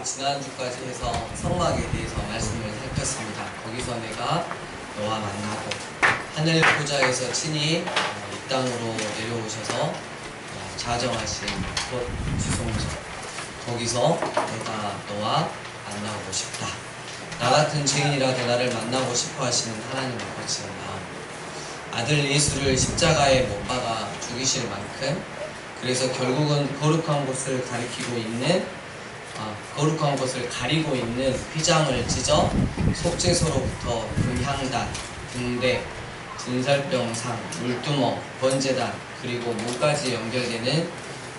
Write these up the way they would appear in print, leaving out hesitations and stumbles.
지난주까지 해서 성막에 대해서 말씀을 살폈습니다. 거기서 내가 너와 만나고 하늘 보좌에서 친히 이 땅으로 내려오셔서 자정하신 곧 지성소, 거기서 내가 너와 만나고 싶다. 나 같은 죄인이라도 나를 만나고 싶어 하시는 하나님 아버지의 마음, 아들 예수를 십자가에 못 박아 죽이실 만큼, 그래서 결국은 거룩한 곳을 가리고 있는 휘장을 찢어 속죄소로부터 금향단, 등대, 진설병상, 물두멍, 번제단, 그리고 문까지 연결되는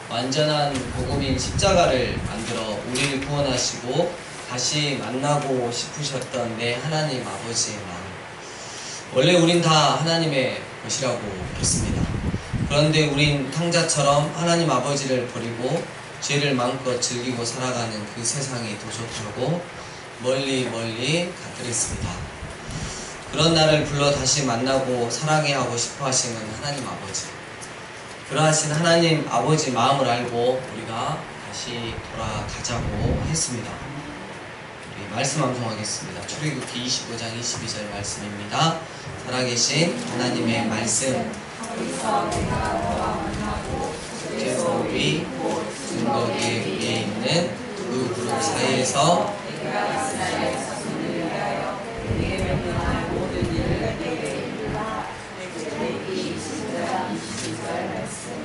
완전한 복음인 십자가를 만들어 우리를 구원하시고 다시 만나고 싶으셨던 내 하나님 아버지의 마음. 원래 우린 다 하나님의 것이라고 했습니다. 그런데 우린 탕자처럼 하나님 아버지를 버리고 죄를 마음껏 즐기고 살아가는 그 세상이 더 좋다고 멀리 가뜨렸습니다. 그런 나를 불러 다시 만나고 사랑해야 하고 싶어 하시는 하나님 아버지, 그러하신 하나님 아버지 마음을 알고 우리가 다시 돌아가자고 했습니다. 우리 말씀 암송하겠습니다. 출애굽기 25장 22절 말씀입니다. 살아계신 하나님의 말씀, 속죄소 위 증거기 위에 있는 그 그룹 사이에서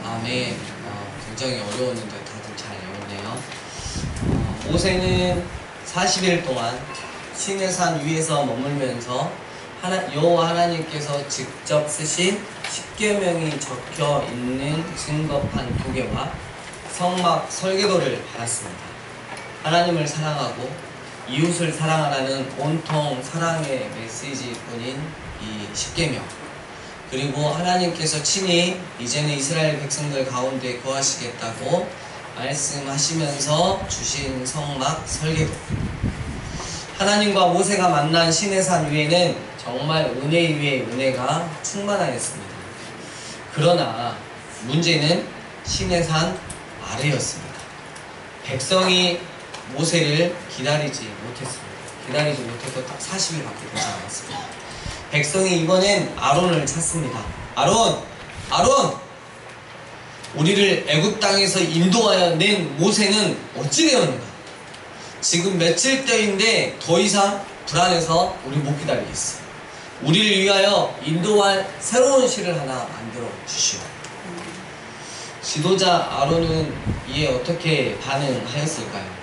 아멘. 굉장히 어려웠는데 다들 잘 외웠네요. 모세는 40일 동안 시내산 위에서 머물면서 여호와 하나님께서 직접 쓰신 십계명이 적혀 있는 증거판 2개와 성막 설계도를 받았습니다. 하나님을 사랑하고 이웃을 사랑하라는 온통 사랑의 메시지뿐인 이 십계명, 그리고 하나님께서 친히 이제는 이스라엘 백성들 가운데 거하시겠다고 말씀하시면서 주신 성막 설계도, 하나님과 모세가 만난 시내산 위에는 정말 은혜 위에 은혜가 충만하였습니다. 그러나 문제는 시내산 아래였습니다. 백성이 모세를 기다리지 못해서 딱 40일밖에 되지 않았습니다. 백성이 이번엔 아론을 찾습니다. 아론! 우리를 애굽 땅에서 인도하여 낸 모세는 어찌 되었는가? 지금 며칠째인데 더 이상 불안해서 우리 못 기다리겠어. 우리를 위하여 인도할 새로운 시를 하나 만들어 주시오. 지도자 아론은 이에 어떻게 반응하였을까요?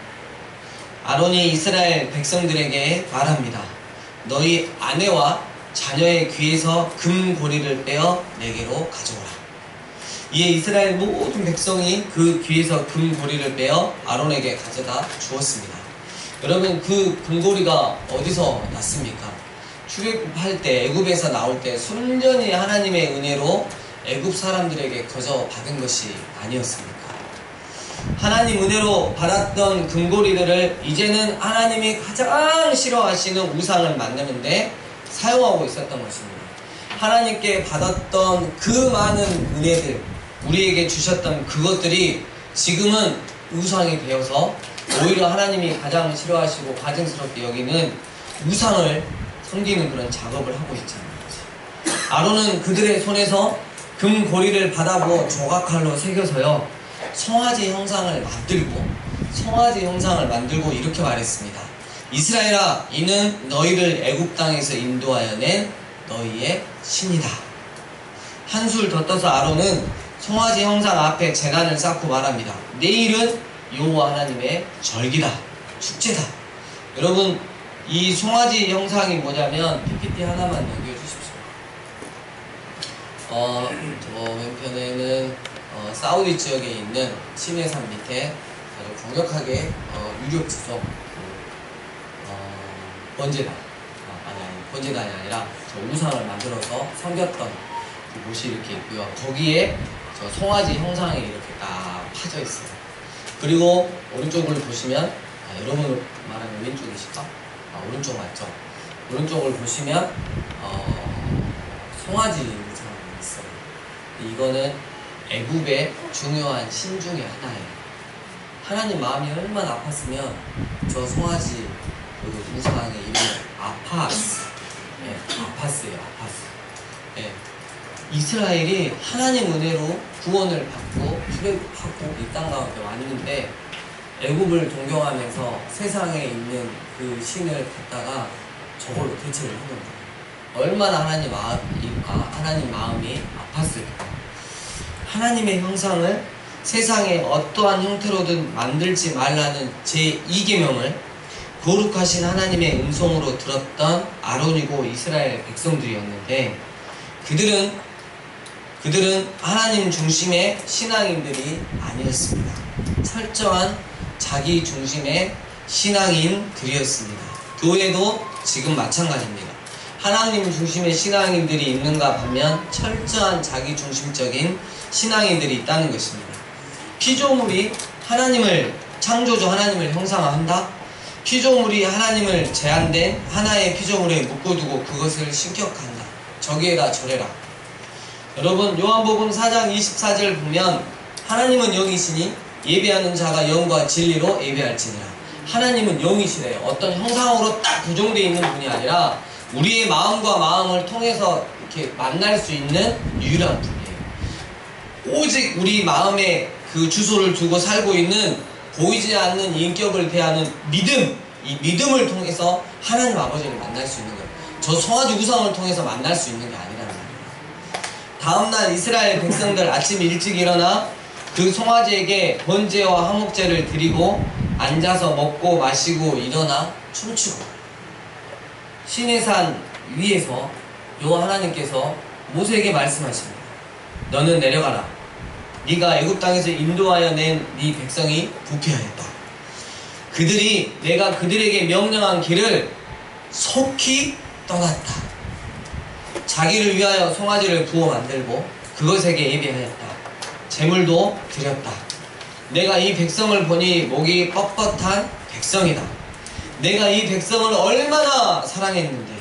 아론이 이스라엘 백성들에게 말합니다. 너희 아내와 자녀의 귀에서 금고리를 빼어 내게로 가져오라. 이에 이스라엘 모든 백성이 그 귀에서 금고리를 빼어 아론에게 가져다 주었습니다. 여러분, 그 금고리가 어디서 났습니까? 출애굽할 때, 애굽에서 나올 때 순전히 하나님의 은혜로 애굽 사람들에게 거저 받은 것이 아니었습니까? 하나님 은혜로 받았던 금고리들을 이제는 하나님이 가장 싫어하시는 우상을 만드는데 사용하고 있었던 것입니다. 하나님께 받았던 그 많은 은혜들, 우리에게 주셨던 그것들이 지금은 우상이 되어서 오히려 하나님이 가장 싫어하시고 가증스럽게 여기는 우상을 섬기는 그런 작업을 하고 있잖아요. 아론은 그들의 손에서 금고리를 받아보 조각칼로 새겨서요, 송아지 형상을 만들고 이렇게 말했습니다. 이스라엘아, 이는 너희를 애굽 땅에서 인도하여 낸 너희의 신이다. 한술 더 떠서 아론은 송아지 형상 앞에 제단을 쌓고 말합니다. 내일은 여호와 하나님의 절기다, 축제다. 여러분, 이 송아지 형상이 뭐냐면 PPT 하나만 넘겨주십시오. 저 왼편에는 사우디 지역에 있는 시내산 밑에 아주 강력하게 유력지속 번제단이 아니라 저 우상을 만들어서 섬겼던 그 곳이 이렇게 있고요. 거기에 저 송아지 형상이 이렇게 딱 파져 있어요. 그리고 오른쪽을 보시면, 여러분 말하는 왼쪽이실까? 오른쪽 맞죠? 오른쪽을 보시면 송아지 형상이 있어요. 이거는 애굽의 중요한 신 중에 하나예요. 하나님 마음이 얼마나 아팠으면 저 송아지 그 우상의 이름이 아파스. 예, 아파스예요, 아파스. 예. 이스라엘이 하나님 은혜로 구원을 받고 출애굽하고 이 땅 가운데 왔는데 애굽을 동경하면서 세상에 있는 그 신을 갖다가 저걸로 대체를 하는 거예요. 얼마나 하나님 마음이 아팠을까. 하나님의 형상을 세상의 어떠한 형태로든 만들지 말라는 제2계명을 거룩하신 하나님의 음성으로 들었던 아론이고 이스라엘 백성들이었는데 그들은 하나님 중심의 신앙인들이 아니었습니다. 철저한 자기 중심의 신앙인들이었습니다. 교회도 지금 마찬가지입니다. 하나님 중심의 신앙인들이 있는가 하면 철저한 자기 중심적인 신앙인들이 있다는 것입니다. 피조물이 창조주 하나님을 형상화한다? 피조물이 하나님을 제한된 하나의 피조물에 묶어두고 그것을 신격한다. 저기에다 저래라. 여러분, 요한복음 4장 24절 보면 하나님은 영이시니 예배하는 자가 영과 진리로 예배할지니라. 하나님은 영이시래요. 어떤 형상으로 딱 고정되어 있는 분이 아니라 우리의 마음과 마음을 통해서 이렇게 만날 수 있는 유일한 분이에요. 오직 우리 마음에 그 주소를 두고 살고 있는 보이지 않는 인격을 대하는 믿음, 이 믿음을 통해서 하나님 아버지를 만날 수 있는 거예요. 저 송아지 우상을 통해서 만날 수 있는 게 아니라는 거예요. 다음날 이스라엘 백성들 아침 일찍 일어나 그 송아지에게 번제와 화목제를 드리고 앉아서 먹고 마시고 일어나 춤추고, 신의 산 위에서 여호와 하나님께서 모세에게 말씀하십니다. 너는 내려가라. 네가 애굽 땅에서 인도하여 낸 네 백성이 부패하였다. 그들이 내가 그들에게 명령한 길을 속히 떠났다. 자기를 위하여 송아지를 부어 만들고 그것에게 예배하였다. 제물도 드렸다. 내가 이 백성을 보니 목이 뻣뻣한 백성이다. 내가 이 백성을 얼마나 사랑했는데,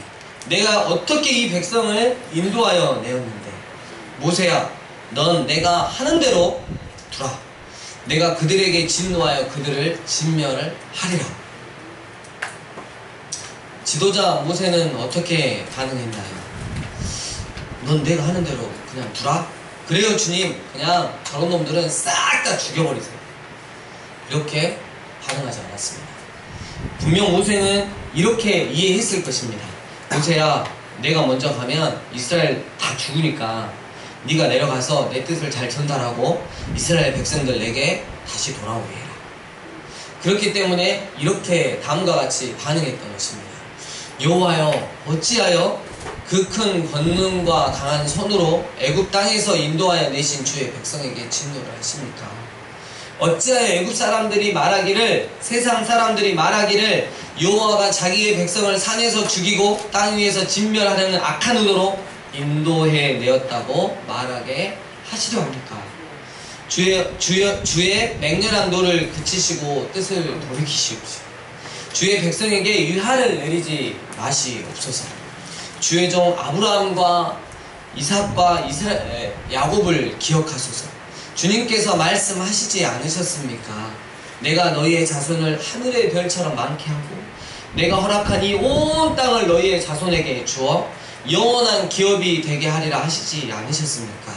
내가 어떻게 이 백성을 인도하여 내었는데, 모세야, 넌 내가 하는 대로 두라. 내가 그들에게 진노하여 그들을 진멸을 하리라. 지도자 모세는 어떻게 반응했나요? 넌 내가 하는 대로 그냥 두라? 그래요 주님, 그냥 저런 놈들은 싹 다 죽여버리세요. 이렇게 반응하지 않았습니다. 분명 모세는 이렇게 이해했을 것입니다. 모세야, 내가 먼저 가면 이스라엘 다 죽으니까 네가 내려가서 내 뜻을 잘 전달하고 이스라엘 백성들 내게 다시 돌아오게 해라. 그렇기 때문에 이렇게 다음과 같이 반응했던 것입니다. 여호와여, 어찌하여 그 큰 권능과 강한 손으로 애굽 땅에서 인도하여 내신 주의 백성에게 진노를 하십니까? 어찌하여 애굽 사람들이 말하기를, 세상 사람들이 말하기를 여호와가 자기의 백성을 산에서 죽이고 땅 위에서 진멸하려는 악한 의도로 인도해 내었다고 말하게 하시려 합니까? 주의 맹렬한 노를 그치시고 뜻을 돌이키시옵소서. 주의 백성에게 유하를 내리지 마시옵소서. 주의 종 아브라함과 이삭과 야곱을 기억하소서. 주님께서 말씀하시지 않으셨습니까? 내가 너희의 자손을 하늘의 별처럼 많게 하고 내가 허락한 이 온 땅을 너희의 자손에게 주어 영원한 기업이 되게 하리라 하시지 않으셨습니까?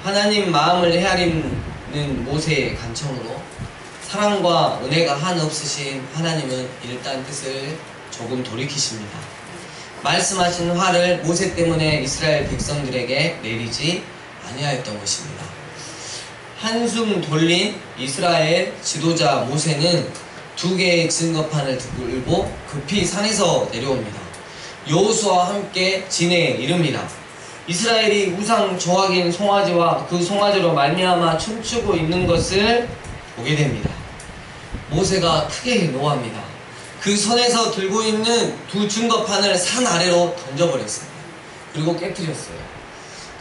하나님 마음을 헤아리는 모세의 간청으로 사랑과 은혜가 한없으신 하나님은 일단 뜻을 조금 돌이키십니다. 말씀하신 화를 모세 때문에 이스라엘 백성들에게 내리지 아니하였던 것입니다. 한숨 돌린 이스라엘 지도자 모세는 2개의 증거판을 들고 급히 산에서 내려옵니다. 여호수아와 함께 진에 이릅니다. 이스라엘이 우상 조각인 송아지와 그 송아지로 말미암아 춤추고 있는 것을 보게 됩니다. 모세가 크게 노합니다. 그 손에서 들고 있는 2 증거판을 산 아래로 던져버렸습니다. 그리고 깨뜨렸어요.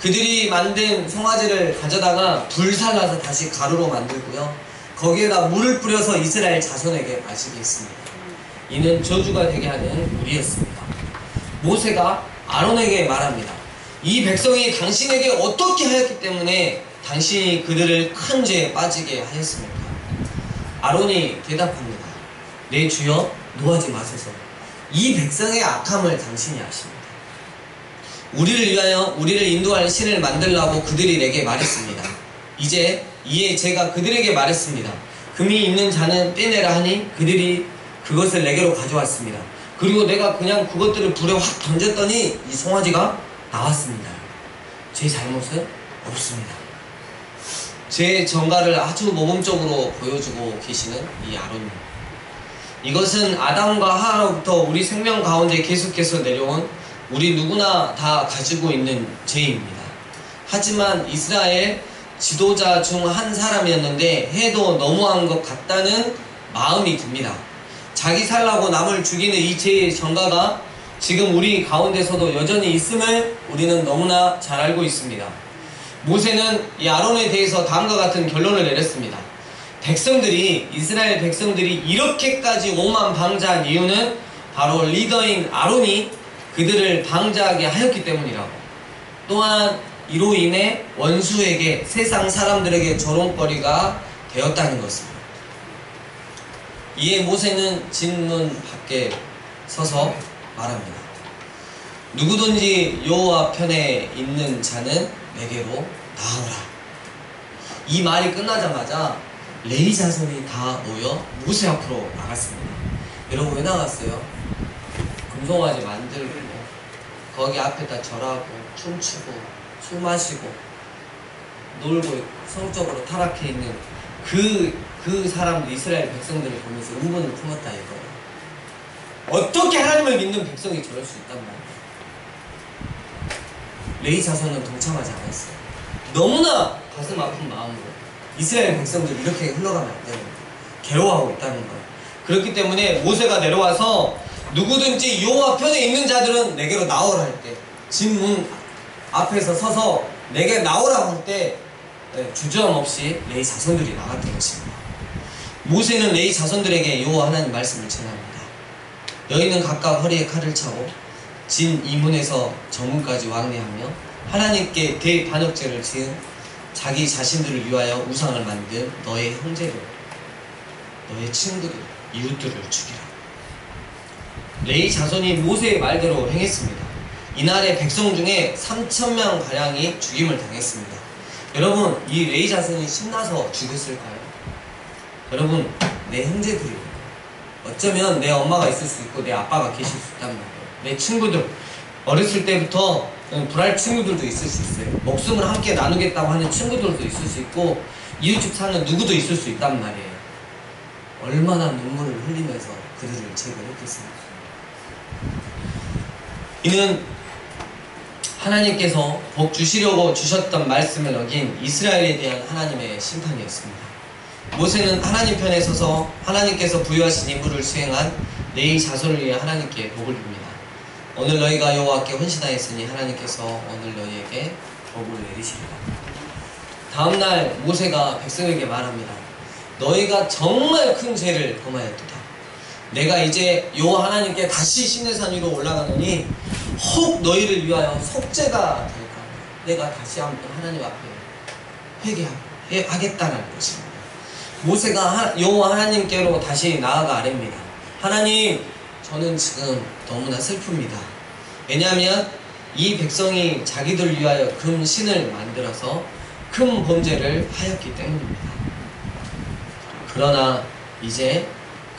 그들이 만든 송아지를 가져다가 불살라서 다시 가루로 만들고요, 거기에다 물을 뿌려서 이스라엘 자손에게 마시게 했습니다. 이는 저주가 되게 하는 물이었습니다. 모세가 아론에게 말합니다. 이 백성이 당신에게 어떻게 하였기 때문에 당신이 그들을 큰 죄에 빠지게 하였습니까? 아론이 대답합니다. 내 주여, 노하지 마소서. 이 백성의 악함을 당신이 아십니다. 우리를 위하여 우리를 인도할 신을 만들라고 그들이 내게 말했습니다. 이에 제가 그들에게 말했습니다. 금이 있는 자는 빼내라 하니 그들이 그것을 내게로 가져왔습니다. 그리고 내가 그냥 그것들을 불에 확 던졌더니 이 송아지가 나왔습니다. 제 잘못은 없습니다. 제 전가를 아주 모범적으로 보여주고 계시는 이 아론님. 이것은 아담과 하와로부터 우리 생명 가운데 계속해서 내려온 우리 누구나 다 가지고 있는 죄입니다. 하지만 이스라엘 지도자 중 한 사람이었는데 해도 너무한 것 같다는 마음이 듭니다. 자기 살라고 남을 죽이는 이 죄의 전가가 지금 우리 가운데서도 여전히 있음을 우리는 너무나 잘 알고 있습니다. 모세는 이 아론에 대해서 다음과 같은 결론을 내렸습니다. 이스라엘 백성들이 이렇게까지 오만방자한 이유는 바로 리더인 아론이 그들을 방자하게 하였기 때문이라고. 또한 이로 인해 원수에게, 세상 사람들에게 조롱거리가 되었다는 것입니다. 이에 모세는 진문 밖에 서서 말합니다. 누구든지 여호와 편에 있는 자는 내게로 나오라. 이 말이 끝나자마자 레위 자손이 다 모여 모세 앞으로 나갔습니다. 여러분, 왜 나갔어요? 금송아지 만들고 거기 앞에다 절하고 춤추고 술 마시고 놀고 성적으로 타락해 있는 그 사람들, 이스라엘 백성들을 보면서 의문을 품었다 이거예요. 어떻게 하나님을 믿는 백성이 저럴 수 있단 말이에요. 레위 자손은 동참하지 않았어요. 너무나 가슴 아픈 마음으로 이스라엘 백성들 이렇게 흘러가면 안 되는 거예요. 괴로워하고 있다는 거예요. 그렇기 때문에 모세가 내려와서 누구든지 여호와 편에 있는 자들은 내게로 나오라 할 때, 진 문 앞에서 서서 내게 나오라고 할 때 주저함없이 레위 자손들이 나갔던 것입니다. 모세는 레위 자손들에게 여호와 하나님 말씀을 전합니다. 너희는 각각 허리에 칼을 차고 진 이문에서 정문까지 왕래하며 하나님께 대반역죄를 지은 자기 자신들을 위하여 우상을 만든 너의 형제들, 너의 친구들, 이웃들을 죽이라. 레위 자손이 모세의 말대로 행했습니다. 이날의 백성 중에 3,000명 가량이 죽임을 당했습니다. 여러분, 이 레위 자손이 신나서 죽였을까요? 여러분, 내 형제들이에요. 어쩌면 내 엄마가 있을 수 있고 내 아빠가 계실 수 있단 말이에요. 내 친구들, 어렸을 때부터 불알 친구들도 있을 수 있어요. 목숨을 함께 나누겠다고 하는 친구들도 있을 수 있고 이웃집 사는 누구도 있을 수 있단 말이에요. 얼마나 눈물을 흘리면서 그들을 제거했겠습니까? 이는 하나님께서 복 주시려고 주셨던 말씀을 어긴 이스라엘에 대한 하나님의 심판이었습니다. 모세는 하나님 편에 서서 하나님께서 부여하신 임무를 수행한 레위 자손을 위해 하나님께 복을 빕니다. 오늘 너희가 여호와께 헌신하였으니 하나님께서 오늘 너희에게 복을 내리시리라. 다음날 모세가 백성에게 말합니다. 너희가 정말 큰 죄를 범하였도다. 내가 이제 여호와 하나님께 다시 시내산 위로 올라가노니 혹 너희를 위하여 속죄가 될까. 내가 다시 한번 하나님 앞에 회개하겠다는 것입니다. 모세가 여호와 하나님께로 다시 나아가 아뢰입니다. 하나님, 저는 지금 너무나 슬픕니다. 왜냐하면 이 백성이 자기들 위하여 금신을 만들어서 큰 범죄를 하였기 때문입니다. 그러나 이제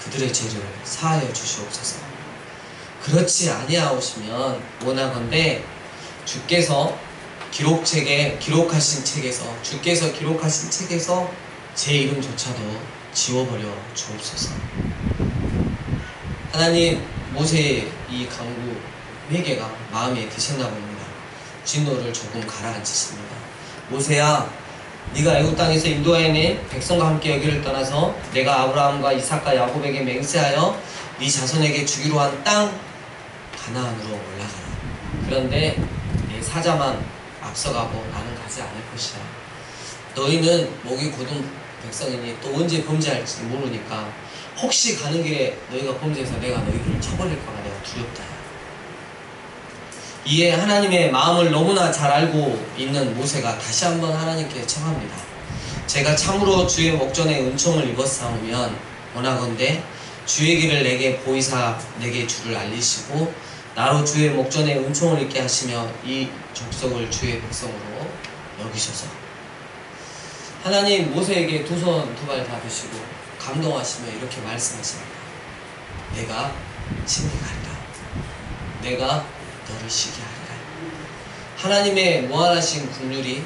그들의 죄를 사하여 주시옵소서. 그렇지 아니하오시면 원하건대 주께서 기록하신 책에서 제 이름조차도 지워버려 주옵소서. 하나님, 모세의 이 강구 회개가 마음에 드셨나 봅니다. 진노를 조금 가라앉히십니다. 모세야, 네가 애굽 땅에서 인도하여낸 백성과 함께 여기를 떠나서 내가 아브라함과 이삭과 야곱에게 맹세하여 네 자손에게 주기로 한 땅 가나안으로 올라가라. 그런데 내 사자만 앞서가고 나는 가지 않을 것이다. 너희는 목이 곧은 백성이니 또 언제 범죄할지 모르니까 혹시 가는 길에 너희가 범죄해서 내가 너희들을 쳐버릴까봐 내가 두렵다. 이에 하나님의 마음을 너무나 잘 알고 있는 모세가 다시 한번 하나님께 청합니다. 제가 참으로 주의 목전에 은총을 입었사오면 원하건대 주의 길을 내게 보이사 내게 주를 알리시고 나로 주의 목전에 은총을 입게 하시며 이 족속을 주의 백성으로 여기셔서. 하나님 모세에게 두 손 두 발 다 드시고 감동하시며 이렇게 말씀하십니다. 내가 친히 가리라. 내가 너를 시게 하리라. 하나님의 무한하신 긍휼이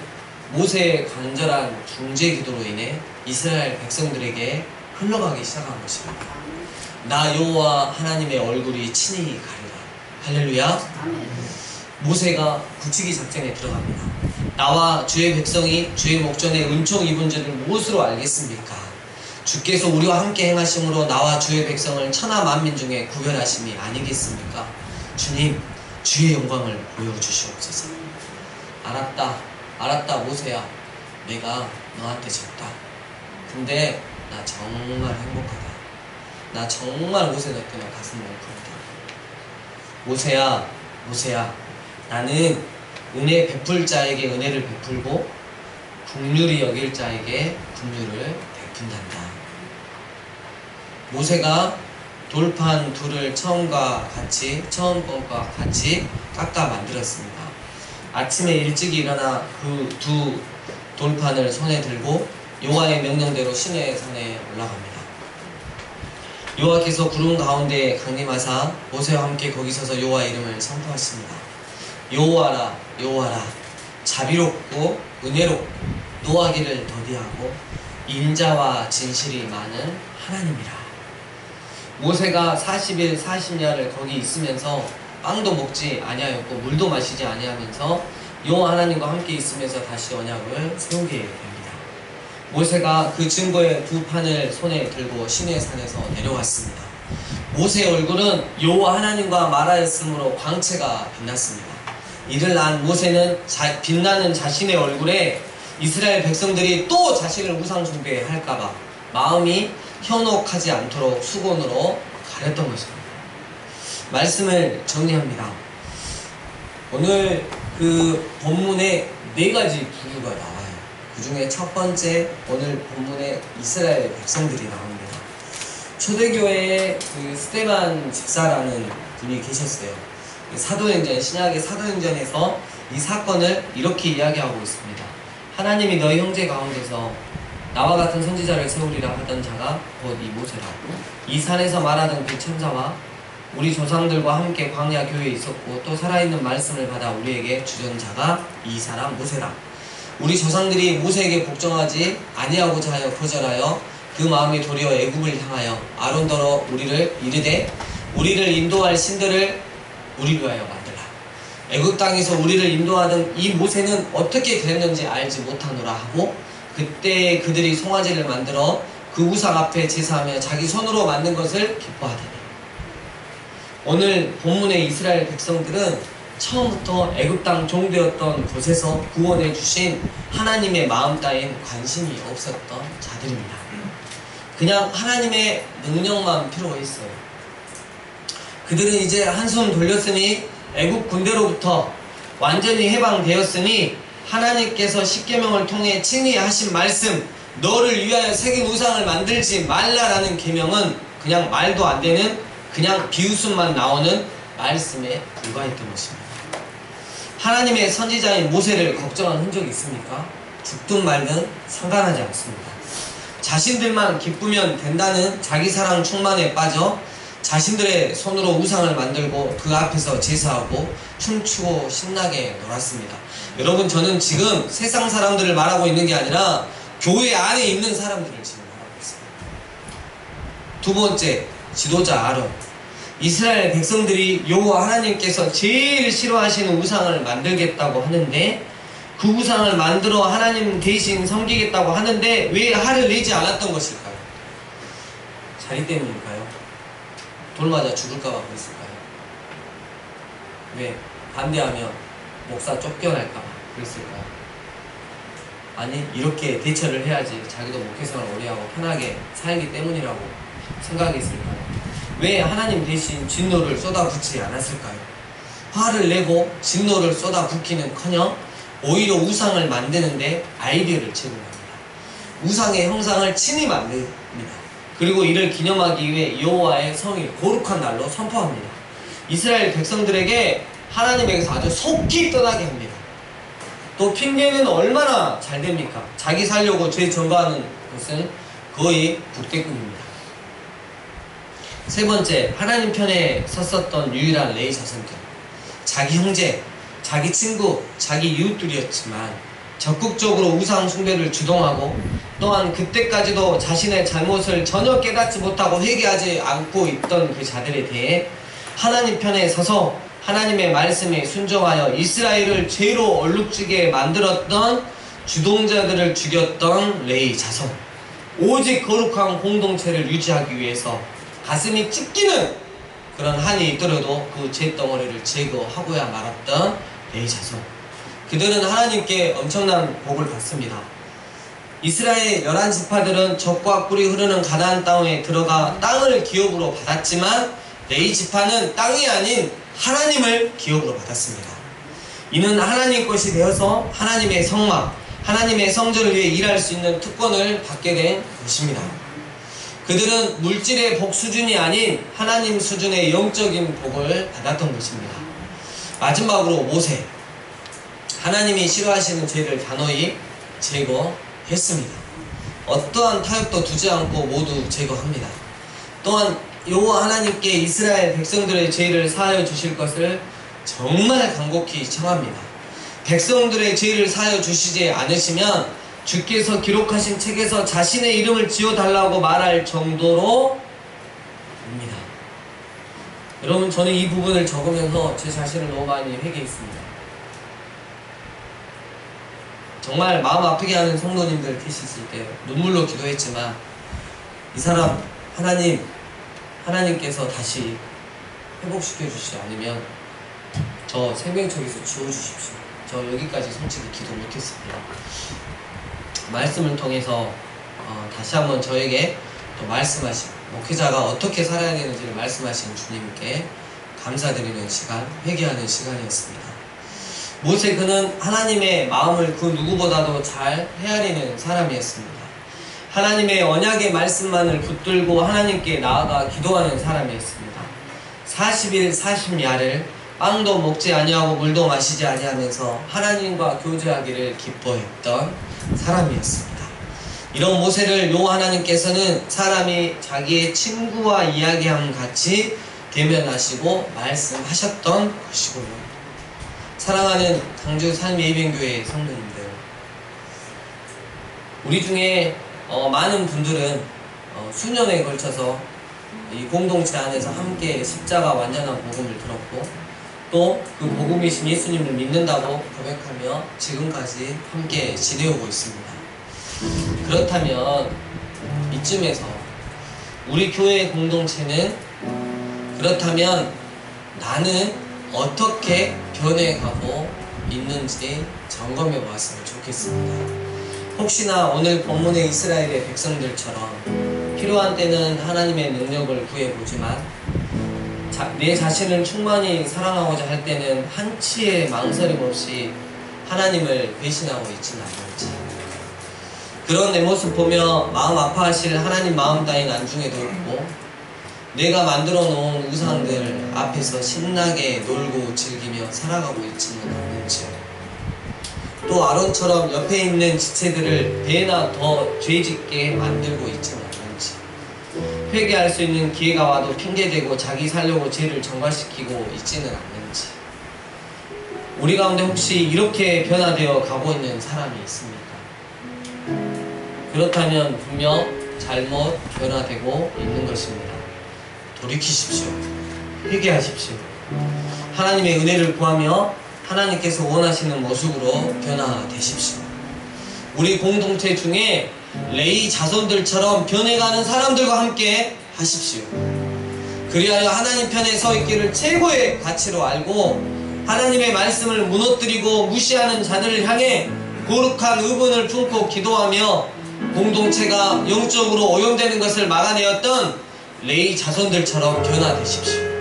모세의 간절한 중재 기도로 인해 이스라엘 백성들에게 흘러가기 시작한 것입니다. 나 여호와 하나님의 얼굴이 친히 가리라. 할렐루야. 모세가 굳히기 작전에 들어갑니다. 나와 주의 백성이 주의 목전에 은총 입은 줄을 무엇으로 알겠습니까? 주께서 우리와 함께 행하심으로 나와 주의 백성을 천하 만민 중에 구별하심이 아니겠습니까? 주님, 주의 영광을 보여주시옵소서. 알았다 모세야. 내가 너한테 졌다. 근데 나 정말 행복하다. 나 정말 모세 너 때문에 가슴 뭉클하다. 모세야 나는 은혜 베풀 자에게 은혜를 베풀고 긍휼히 여길 자에게 긍휼을 베푼단다. 모세가 돌판 둘을 처음 것과 같이 깎아 만들었습니다. 아침에 일찍 일어나 그 두 돌판을 손에 들고 여호와의 명령대로 시내 산에 올라갑니다. 여호와께서 구름 가운데 강림하사 모세와 함께 거기 서서 여호와 이름을 선포하십니다. 여호와라 여호와라 자비롭고 은혜롭고 노하기를 더디하고 인자와 진실이 많은 하나님이라. 모세가 40일 40야를 거기 있으면서 빵도 먹지 아니하였고 물도 마시지 아니하면서 여호와 하나님과 함께 있으면서 다시 언약을 세우게 됩니다. 모세가 그 증거의 두 판을 손에 들고 시내산에서 내려왔습니다. 모세의 얼굴은 여호와 하나님과 말하였으므로 광채가 빛났습니다. 이를 난 모세는 빛나는 자신의 얼굴에 이스라엘 백성들이 또 자신을 우상 숭배할까봐 마음이 현혹하지 않도록 수건으로 가렸던 것입니다. 말씀을 정리합니다. 오늘 그 본문에 네 가지 부류가 나와요. 그 중에 첫 번째, 오늘 본문에 이스라엘 백성들이 나옵니다. 초대교회에 그 스데반 집사라는 분이 계셨어요. 사도행전, 신약의 사도행전에서 이 사건을 이렇게 이야기하고 있습니다. 하나님이 너희 형제 가운데서 나와 같은 선지자를 세우리라 하던 자가 곧 이 모세라고. 이 산에서 말하던 그 천사와 우리 조상들과 함께 광야 교회에 있었고 또 살아있는 말씀을 받아 우리에게 주던 자가 이 사람 모세라. 우리 조상들이 모세에게 복종하지 아니하고자 하여 거절하여 그 마음이 도리어 애굽을 향하여 아론더러 우리를 이르되 우리를 인도할 신들을 우리를 위하여 만들라. 애굽 땅에서 우리를 인도하던 이 모세는 어떻게 됐는지 알지 못하노라 하고 그때 그들이 송아지를 만들어 그 우상 앞에 제사하며 자기 손으로 만든 것을 기뻐하더니. 오늘 본문의 이스라엘 백성들은 처음부터 애굽 땅 종되었던 곳에서 구원해 주신 하나님의 마음 따윈 관심이 없었던 자들입니다. 그냥 하나님의 능력만 필요했어요. 그들은 이제 한숨 돌렸으니 애굽 군대로부터 완전히 해방되었으니 하나님께서 십계명을 통해 친히 하신 말씀, 너를 위하여 새긴 우상을 만들지 말라라는 계명은 그냥 말도 안 되는 그냥 비웃음만 나오는 말씀에 불과했던 것입니다. 하나님의 선지자인 모세를 걱정한 흔적이 있습니까? 죽든 말든 상관하지 않습니다. 자신들만 기쁘면 된다는 자기사랑 충만에 빠져 자신들의 손으로 우상을 만들고 그 앞에서 제사하고 춤추고 신나게 놀았습니다. 여러분, 저는 지금 세상 사람들을 말하고 있는 게 아니라 교회 안에 있는 사람들을 지금 말하고 있습니다. 두 번째, 지도자 아론. 이스라엘 백성들이 여호와 하나님께서 제일 싫어하시는 우상을 만들겠다고 하는데 그 우상을 만들어 하나님 대신 섬기겠다고 하는데 왜 화를 내지 않았던 것일까요? 자리 때문일까요? 돌 맞아 죽을까봐 그랬을까요? 왜? 반대하면 목사 쫓겨날까봐 그랬을까요? 아니, 이렇게 대처를 해야지 자기도 목회생활을 오래 하고 편하게 살기 때문이라고 생각했을까요? 왜 하나님 대신 진노를 쏟아붓지 않았을까요? 화를 내고 진노를 쏟아붓기는커녕 오히려 우상을 만드는데 아이디어를 제공합니다. 우상의 형상을 친히 만듭니다. 그리고 이를 기념하기 위해 여호와의 성일 거룩한 날로 선포합니다. 이스라엘 백성들에게 하나님에게서 아주 속히 떠나게 합니다. 또 핑계는 얼마나 잘 됩니까? 자기 살려고 죄 전가하는 것은 거의 북대급입니다. 세 번째, 하나님 편에 섰었던 유일한 레위 자손들. 자기 형제, 자기 친구, 자기 이웃들이었지만 적극적으로 우상 숭배를 주동하고 또한 그때까지도 자신의 잘못을 전혀 깨닫지 못하고 회개하지 않고 있던 그 자들에 대해 하나님 편에 서서 하나님의 말씀에 순종하여 이스라엘을 죄로 얼룩지게 만들었던 주동자들을 죽였던 레위 자손. 오직 거룩한 공동체를 유지하기 위해서 가슴이 찢기는 그런 한이 있더라도 그 죄덩어리를 제거하고야 말았던 레위 자손. 그들은 하나님께 엄청난 복을 받습니다. 이스라엘 11지파들은 젖과 꿀이 흐르는 가나안 땅에 들어가 땅을 기업으로 받았지만 레위 지파는 땅이 아닌 하나님을 기업으로 받았습니다. 이는 하나님 것이 되어서 하나님의 성막, 하나님의 성전을 위해 일할 수 있는 특권을 받게 된 것입니다. 그들은 물질의 복 수준이 아닌 하나님 수준의 영적인 복을 받았던 것입니다. 마지막으로 모세. 하나님이 싫어하시는 죄를 단호히 제거했습니다. 어떠한 타협도 두지 않고 모두 제거합니다. 또한 여호와 하나님께 이스라엘 백성들의 죄를 사하여 주실 것을 정말 간곡히 청합니다. 백성들의 죄를 사하여 주시지 않으시면 주께서 기록하신 책에서 자신의 이름을 지어달라고 말할 정도로 입니다. 여러분, 저는 이 부분을 적으면서 제 자신을 너무 많이 회개했습니다. 정말 마음 아프게 하는 성도님들 계셨을 때 눈물로 기도했지만 이 사람 하나님께서 다시 회복시켜 주시지 않으면 저 생명책에서 지워주십시오. 저 여기까지 솔직히 기도 못했습니다. 말씀을 통해서 다시 한번 저에게 또 말씀하신 목회자가 어떻게 살아야 되는지를 말씀하신 주님께 감사드리는 시간, 회개하는 시간이었습니다. 모세, 그는 하나님의 마음을 그 누구보다도 잘 헤아리는 사람이었습니다. 하나님의 언약의 말씀만을 붙들고 하나님께 나아가 기도하는 사람이었습니다. 40일 40야를 빵도 먹지 아니하고 물도 마시지 아니하면서 하나님과 교제하기를 기뻐했던 사람이었습니다. 이런 모세를 여호와 하나님께서는 사람이 자기의 친구와 이야기함 같이 대면하시고 말씀하셨던 것이고요. 사랑하는 강주 삶예비교회 성도님들, 우리 중에 많은 분들은 수년에 걸쳐서 이 공동체 안에서 함께 십자가 완전한 복음을 들었고 또 그 복음이신 예수님을 믿는다고 고백하며 지금까지 함께 지내오고 있습니다. 그렇다면 이쯤에서 우리 교회 공동체는 그렇다면 나는 어떻게 변해가고 있는지 점검해 보았으면 좋겠습니다. 혹시나 오늘 본문의 이스라엘의 백성들처럼 필요한 때는 하나님의 능력을 구해보지만 내 자신을 충만히 사랑하고자 할 때는 한치의 망설임 없이 하나님을 배신하고 있지는 않을지, 그런 내 모습 보며 마음 아파하실 하나님 마음 따윈 안중에도 없고 내가 만들어 놓은 우상들 앞에서 신나게 놀고 즐기며 살아가고 있지는 않는지, 또 아론처럼 옆에 있는 지체들을 배나 더 죄짓게 만들고 있지는 않는지, 회개할 수 있는 기회가 와도 핑계대고 자기 살려고 죄를 전가시키고 있지는 않는지, 우리 가운데 혹시 이렇게 변화되어 가고 있는 사람이 있습니까? 그렇다면 분명 잘못 변화되고 있는 것입니다. 돌이키십시오. 회개하십시오. 하나님의 은혜를 구하며 하나님께서 원하시는 모습으로 변화되십시오. 우리 공동체 중에 레위 자손들처럼 변해가는 사람들과 함께 하십시오. 그리하여 하나님 편에 서 있기를 최고의 가치로 알고 하나님의 말씀을 무너뜨리고 무시하는 자들을 향해 거룩한 의분을 품고 기도하며 공동체가 영적으로 오염되는 것을 막아내었던 레위 자손들처럼 변화되십시오.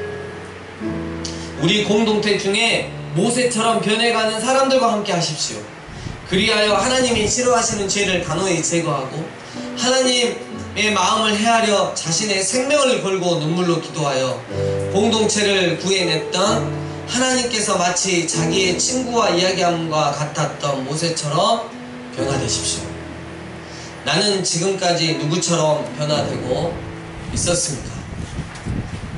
우리 공동체 중에 모세처럼 변해가는 사람들과 함께 하십시오. 그리하여 하나님이 싫어하시는 죄를 단호히 제거하고 하나님의 마음을 헤아려 자신의 생명을 걸고 눈물로 기도하여 공동체를 구해냈던 하나님께서 마치 자기의 친구와 이야기함과 같았던 모세처럼 변화되십시오. 나는 지금까지 누구처럼 변화되고 있었습니까?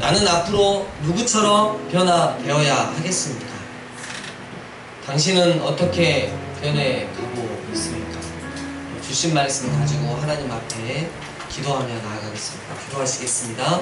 나는 앞으로 누구처럼 변화되어야 하겠습니까? 당신은 어떻게 변해가고 있습니까? 주신 말씀 가지고 하나님 앞에 기도하며 나아가겠습니다. 기도하시겠습니다.